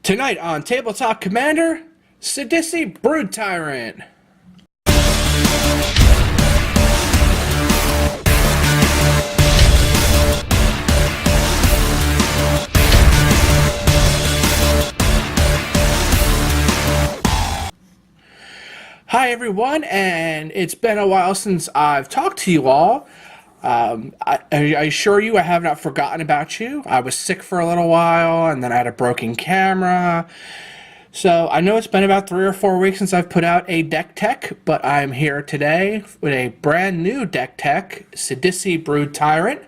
Tonight on Tabletop Commander, Sidisi Brood Tyrant. Hi everyone, and it's been a while since I've talked to you all. I assure you I have not forgotten about you. I was sick for a little while, and then I had a broken camera. So I know it's been about 3 or 4 weeks since I've put out a deck tech, but I'm here today with a brand new deck tech, Sidisi Brood Tyrant.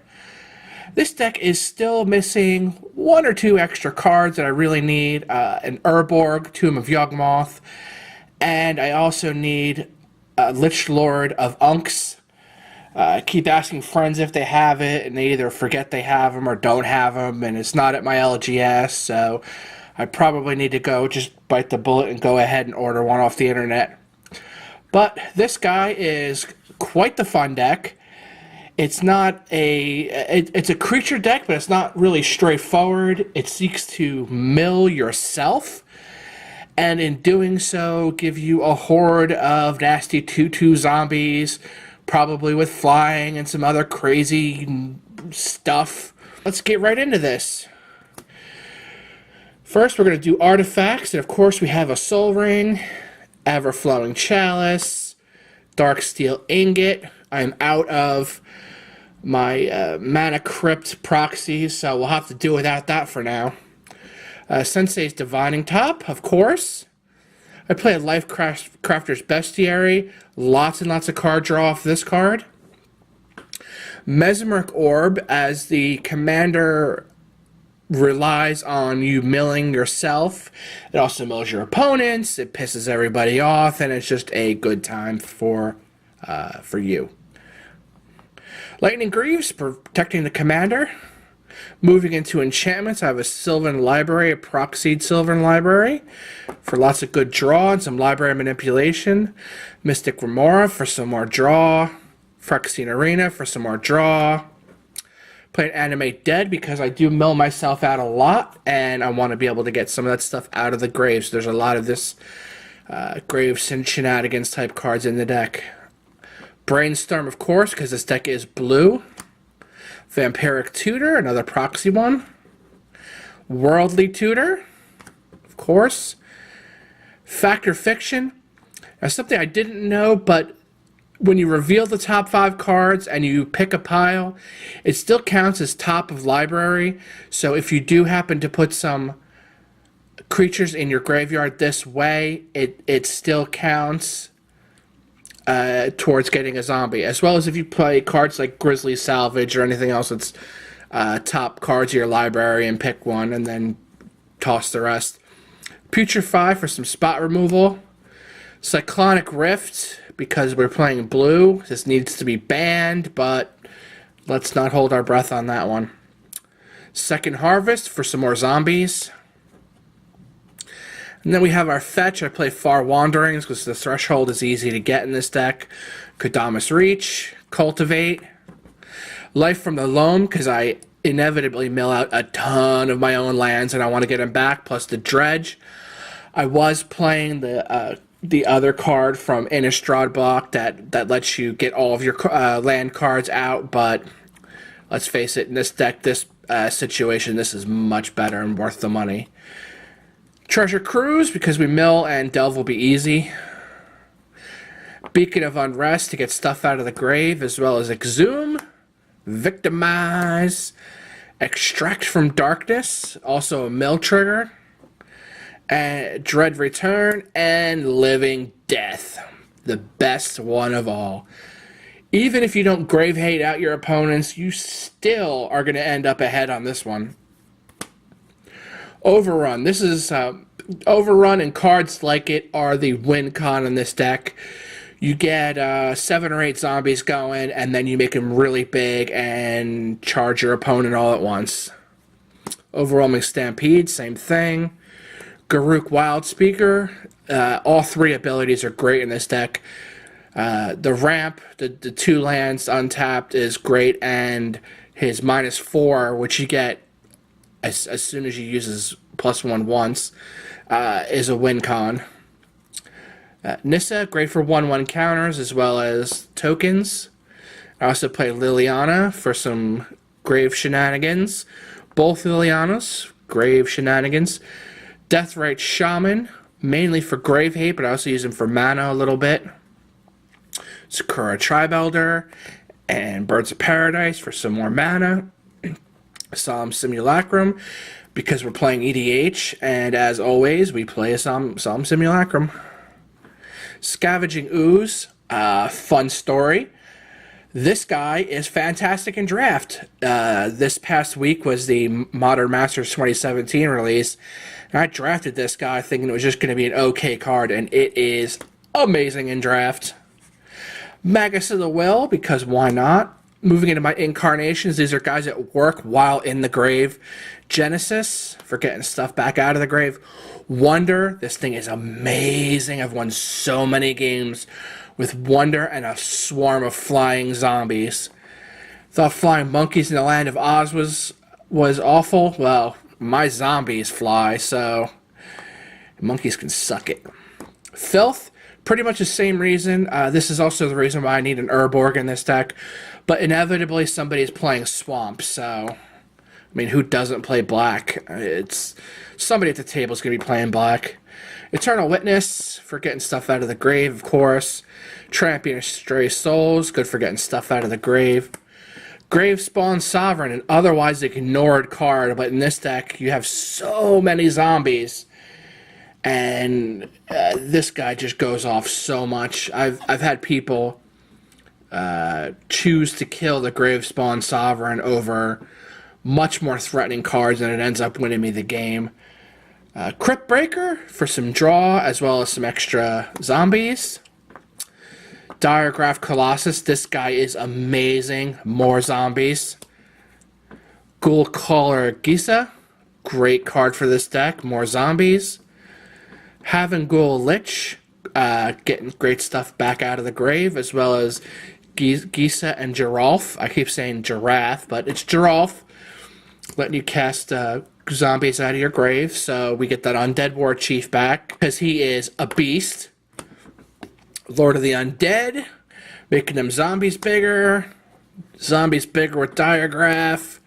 This deck is still missing 1 or 2 extra cards that I really need. An Urborg, Tomb of Yawgmoth, and I also need Lich Lord of Unks. I keep asking friends if they have it, and they either forget they have them or don't have them, and it's not at my LGS, so I probably need to go just bite the bullet and go ahead and order one off the internet. But this guy is quite the fun deck. It's not it's a creature deck, but it's not really straightforward. It seeks to mill yourself, and in doing so, give you a horde of nasty 2/2 zombies, probably with flying and some other crazy stuff. Let's get right into this. First, we're going to do artifacts, and of course we have a Soul Ring, Ever-Flowing Chalice, Dark Steel Ingot. I'm out of my Mana Crypt proxies, so we'll have to do without that for now. Sensei's Divining Top, of course. I play a Life Crafter's Bestiary. Lots and lots of card draw off this card. Mesmeric Orb, as the commander relies on you milling yourself. It also mills your opponents. It pisses everybody off, and it's just a good time for you. Lightning Greaves, protecting the commander. Moving into enchantments, I have a Sylvan Library, a proxied Sylvan Library, for lots of good draw and some library manipulation. Mystic Remora for some more draw. Phyrexian Arena for some more draw. Playing Animate Dead because I do mill myself out a lot, and I want to be able to get some of that stuff out of the graves. There's a lot of this graves and shenanigans type cards in the deck. Brainstorm, of course, because this deck is blue. Vampiric Tutor, another proxy one. Worldly Tutor, of course. Factor Fiction. That's something I didn't know, but when you reveal the top 5 cards and you pick a pile, it still counts as top of library. So if you do happen to put some creatures in your graveyard this way, it still counts towards getting a zombie, as well as if you play cards like Grizzly Salvage or anything else that's top cards of your library and pick one and then toss the rest. Putrefy for some spot removal. Cyclonic Rift, because we're playing blue. This needs to be banned, but let's not hold our breath on that one. Second Harvest for some more zombies. And then we have our fetch. I play Far Wanderings because the threshold is easy to get in this deck. Kodamas Reach, Cultivate. Life from the Loam, because I inevitably mill out a ton of my own lands and I want to get them back, plus the Dredge. I was playing the other card from Innistrad block that lets you get all of your land cards out, but let's face it, in this deck, this situation, this is much better and worth the money. Treasure Cruise, because we mill and delve will be easy. Beacon of Unrest to get stuff out of the grave, as well as Exhume, Victimize, Extract from Darkness, also a mill trigger, and Dread Return, and Living Death, the best one of all. Even if you don't grave hate out your opponents, you still are going to end up ahead on this one. Overrun. This is Overrun, and cards like it are the win con in this deck. You get 7 or 8 zombies going, and then you make them really big and charge your opponent all at once. Overwhelming Stampede, same thing. Garruk Wildspeaker. All 3 abilities are great in this deck. The ramp, the 2 lands untapped is great, and his -4, which you get as soon as you use his +1 once, is a win con. Nissa, great for 1/1 counters as well as tokens. I also play Liliana for some grave shenanigans. Both Lilianas, grave shenanigans. Deathrite Shaman, mainly for grave hate, but I also use him for mana a little bit. Sakura Tribe Elder and Birds of Paradise for some more mana. Solemn Simulacrum, because we're playing EDH, and as always, we play a Solemn Simulacrum. Scavenging Ooze, fun story. This guy is fantastic in draft. This past week was the Modern Masters 2017 release, and I drafted this guy thinking it was just going to be an okay card, and it is amazing in draft. Magus of the Will, because why not? Moving into my incarnations, these are guys that work while in the grave. Genesis, for getting stuff back out of the grave. Wonder, this thing is amazing. I've won so many games with Wonder and a swarm of flying zombies. Thought flying monkeys in the Land of Oz was awful. Well, my zombies fly, so monkeys can suck it. Filth, pretty much the same reason. This is also the reason why I need an Urborg in this deck. But inevitably somebody's playing Swamp, so I mean, who doesn't play black? It's somebody at the table is going to be playing black. Eternal Witness, for getting stuff out of the grave, of course. Trampion of Stray Souls, good for getting stuff out of the grave. Gravespawn Sovereign, an otherwise ignored card, but in this deck you have so many zombies. And this guy just goes off so much. I've had people choose to kill the Gravespawn Sovereign over much more threatening cards, and it ends up winning me the game. Crypt Breaker for some draw as well as some extra zombies. Diregraph Colossus, this guy is amazing. More zombies. Ghoul Caller Gisa, great card for this deck. More zombies. Havengul Lich, getting great stuff back out of the grave, as well as Gisa and Giralf. I keep saying Giraffe, but it's Giralf. Letting you cast zombies out of your grave, so we get that Undead War Chief back, because he is a beast. Lord of the Undead, making them zombies bigger. Zombies bigger with Diregraph.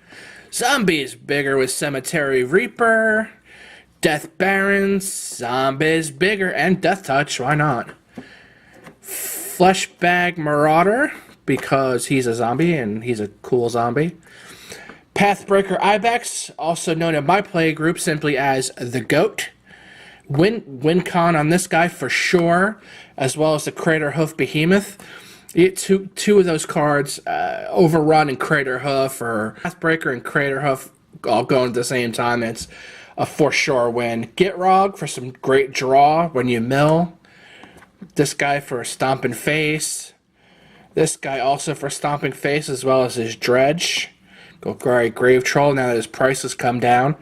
Zombies bigger with Cemetery Reaper. Death Barons, zombies bigger, and Death Touch, why not? Fleshbag Marauder, because he's a zombie and he's a cool zombie. Pathbreaker Ibex, also known in my play group simply as the GOAT. Win con on this guy for sure, as well as the Crater Hoof Behemoth. Two of those cards, Overrun and Crater Hoof, or Pathbreaker and Crater Hoof, all going at the same time. It's a for sure win. Gitrog for some great draw when you mill. This guy for a Stomping Face. This guy also for Stomping Face, as well as his Dredge. Golgari Grave Troll, now that his price has come down.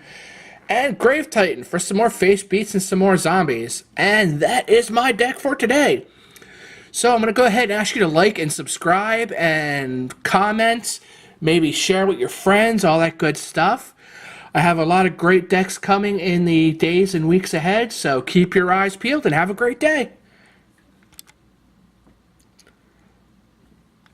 And Grave Titan for some more face beats and some more zombies. And that is my deck for today. So I'm going to go ahead and ask you to like and subscribe and comment. Maybe share with your friends, all that good stuff. I have a lot of great decks coming in the days and weeks ahead, so keep your eyes peeled and have a great day.